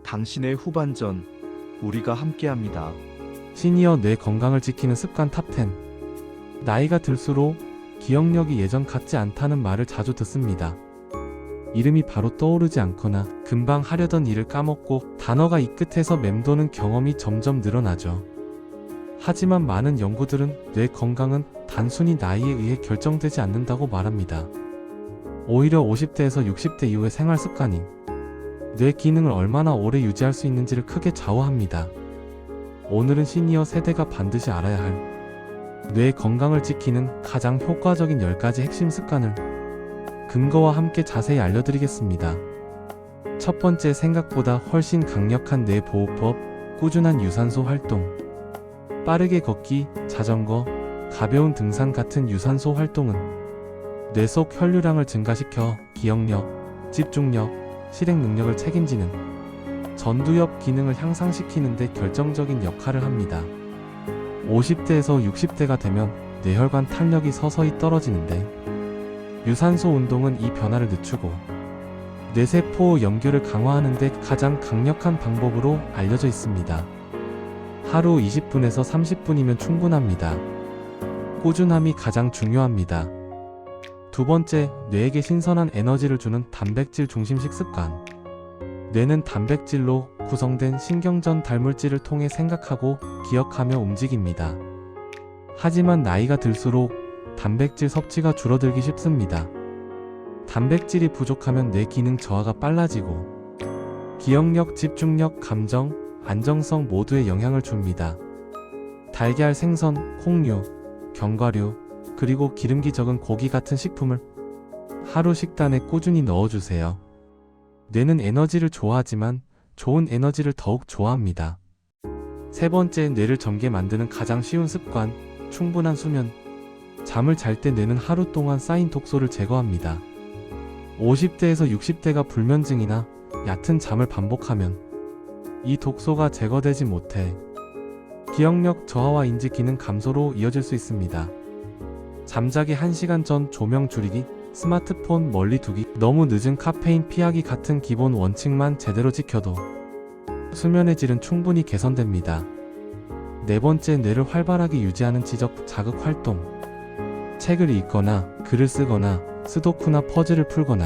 당신의 후반전, 우리가 함께합니다. 시니어 뇌 건강을 지키는 습관 탑10. 나이가 들수록 기억력이 예전 같지 않다는 말을 자주 듣습니다. 이름이 바로 떠오르지 않거나 금방 하려던 일을 까먹고 단어가 이 끝에서 맴도는 경험이 점점 늘어나죠. 하지만 많은 연구들은 뇌 건강은 단순히 나이에 의해 결정되지 않는다고 말합니다. 오히려 50대에서 60대 이후의 생활 습관이 뇌 기능을 얼마나 오래 유지할 수 있는지를 크게 좌우합니다. 오늘은 시니어 세대가 반드시 알아야 할 뇌 건강을 지키는 가장 효과적인 10가지 핵심 습관을 근거와 함께 자세히 알려드리겠습니다. 첫 번째, 생각보다 훨씬 강력한 뇌 보호법, 꾸준한 유산소 활동. 빠르게 걷기, 자전거, 가벼운 등산 같은 유산소 활동은 뇌 속 혈류량을 증가시켜 기억력, 집중력, 실행 능력을 책임지는 전두엽 기능을 향상시키는 데 결정적인 역할을 합니다. 50대에서 60대가 되면 뇌혈관 탄력이 서서히 떨어지는데 유산소 운동은 이 변화를 늦추고 뇌세포 연결을 강화하는 데 가장 강력한 방법으로 알려져 있습니다. 하루 20분에서 30분이면 충분합니다. 꾸준함이 가장 중요합니다. 두 번째, 뇌에게 신선한 에너지를 주는 단백질 중심식 습관. 뇌는 단백질로 구성된 신경전 달물질을 통해 생각하고 기억하며 움직입니다. 하지만 나이가 들수록 단백질 섭취가 줄어들기 쉽습니다. 단백질이 부족하면 뇌 기능 저하가 빨라지고 기억력, 집중력, 감정, 안정성 모두에 영향을 줍니다. 달걀, 생선, 콩류, 견과류, 그리고 기름기 적은 고기 같은 식품을 하루 식단에 꾸준히 넣어주세요. 뇌는 에너지를 좋아하지만 좋은 에너지를 더욱 좋아합니다. 세 번째, 뇌를 젊게 만드는 가장 쉬운 습관, 충분한 수면. 잠을 잘 때 뇌는 하루 동안 쌓인 독소를 제거합니다. 50대에서 60대가 불면증이나 얕은 잠을 반복하면 이 독소가 제거되지 못해 기억력 저하와 인지 기능 감소로 이어질 수 있습니다. 잠자기 1시간 전 조명 줄이기, 스마트폰 멀리 두기, 너무 늦은 카페인 피하기 같은 기본 원칙만 제대로 지켜도 수면의 질은 충분히 개선됩니다. 네 번째, 뇌를 활발하게 유지하는 지적 자극 활동. 책을 읽거나 글을 쓰거나 스도쿠나 퍼즐을 풀거나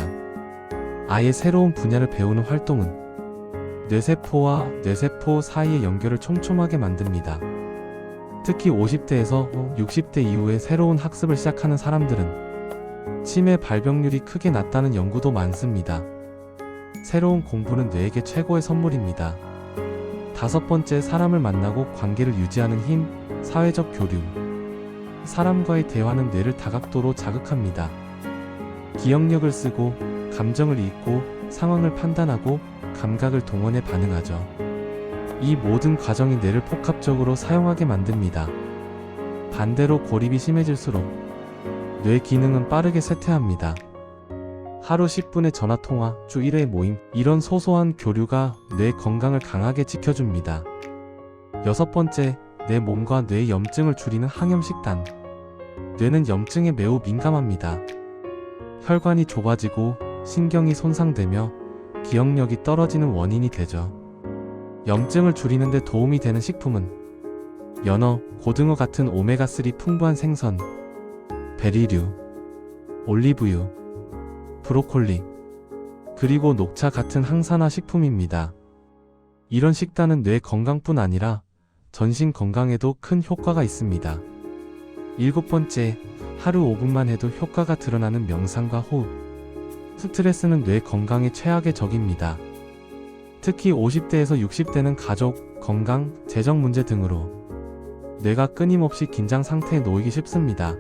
아예 새로운 분야를 배우는 활동은 뇌세포와 뇌세포 사이의 연결을 촘촘하게 만듭니다. 특히 50대에서 60대 이후에 새로운 학습을 시작하는 사람들은 치매 발병률이 크게 낮다는 연구도 많습니다. 새로운 공부는 뇌에게 최고의 선물입니다. 다섯 번째, 사람을 만나고 관계를 유지하는 힘, 사회적 교류. 사람과의 대화는 뇌를 다각도로 자극합니다. 기억력을 쓰고, 감정을 읽고, 상황을 판단하고, 감각을 동원해 반응하죠. 이 모든 과정이 뇌를 복합적으로 사용하게 만듭니다. 반대로 고립이 심해질수록 뇌 기능은 빠르게 쇠퇴합니다. 하루 10분의 전화통화, 주 1회 모임, 이런 소소한 교류가 뇌 건강을 강하게 지켜줍니다. 여섯 번째, 내 몸과 뇌의 염증을 줄이는 항염식단. 뇌는 염증에 매우 민감합니다. 혈관이 좁아지고 신경이 손상되며 기억력이 떨어지는 원인이 되죠. 염증을 줄이는 데 도움이 되는 식품은 연어, 고등어 같은 오메가3 풍부한 생선, 베리류, 올리브유, 브로콜리, 그리고 녹차 같은 항산화 식품입니다. 이런 식단은 뇌 건강뿐 아니라 전신 건강에도 큰 효과가 있습니다. 일곱 번째, 하루 5분만 해도 효과가 드러나는 명상과 호흡. 스트레스는 뇌 건강의 최악의 적입니다. 특히 50대에서 60대는 가족, 건강, 재정 문제 등으로 뇌가 끊임없이 긴장 상태에 놓이기 쉽습니다.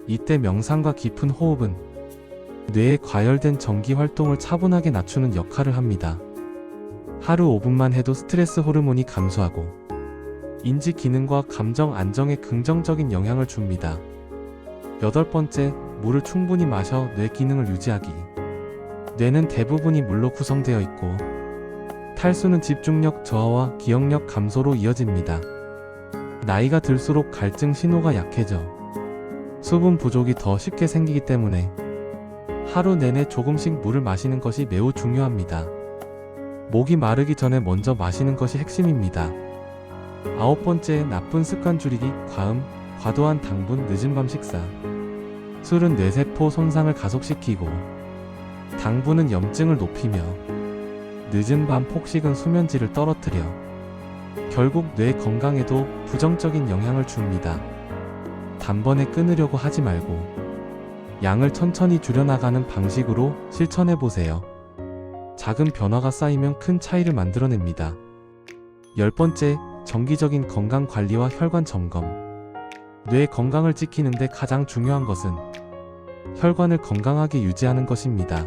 이때 명상과 깊은 호흡은 뇌의 과열된 전기 활동을 차분하게 낮추는 역할을 합니다. 하루 5분만 해도 스트레스 호르몬이 감소하고 인지 기능과 감정 안정에 긍정적인 영향을 줍니다. 여덟 번째, 물을 충분히 마셔 뇌 기능을 유지하기. 뇌는 대부분이 물로 구성되어 있고 탈수는 집중력 저하와 기억력 감소로 이어집니다. 나이가 들수록 갈증 신호가 약해져 수분 부족이 더 쉽게 생기기 때문에 하루 내내 조금씩 물을 마시는 것이 매우 중요합니다. 목이 마르기 전에 먼저 마시는 것이 핵심입니다. 9번째, 나쁜 습관 줄이기. 과음, 과도한 당분, 늦은 밤 식사. 술은 뇌세포 손상을 가속시키고 당분은 염증을 높이며 늦은 밤 폭식은 수면질을 떨어뜨려 결국 뇌 건강에도 부정적인 영향을 줍니다. 단번에 끊으려고 하지 말고 양을 천천히 줄여나가는 방식으로 실천해보세요. 작은 변화가 쌓이면 큰 차이를 만들어냅니다. 10번째, 정기적인 건강 관리와 혈관 점검. 뇌 건강을 지키는데 가장 중요한 것은 혈관을 건강하게 유지하는 것입니다.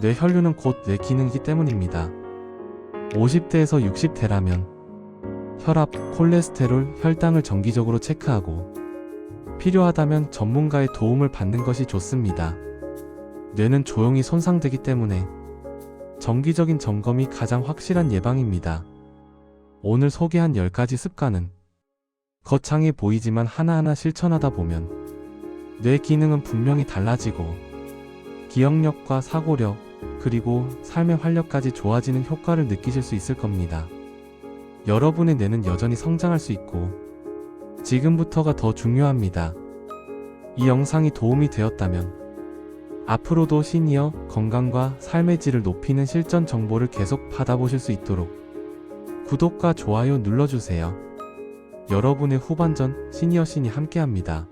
뇌 혈류는 곧 뇌 기능이기 때문입니다. 50대에서 60대라면 혈압, 콜레스테롤, 혈당을 정기적으로 체크하고 필요하다면 전문가의 도움을 받는 것이 좋습니다. 뇌는 조용히 손상되기 때문에 정기적인 점검이 가장 확실한 예방입니다. 오늘 소개한 10가지 습관은 거창해 보이지만 하나하나 실천하다 보면 뇌 기능은 분명히 달라지고 기억력과 사고력, 그리고 삶의 활력까지 좋아지는 효과를 느끼실 수 있을 겁니다. 여러분의 뇌는 여전히 성장할 수 있고 지금부터가 더 중요합니다. 이 영상이 도움이 되었다면 앞으로도 시니어 건강과 삶의 질을 높이는 실전 정보를 계속 받아보실 수 있도록 구독과 좋아요 눌러주세요. 여러분의 후반전 시니어신이 함께합니다.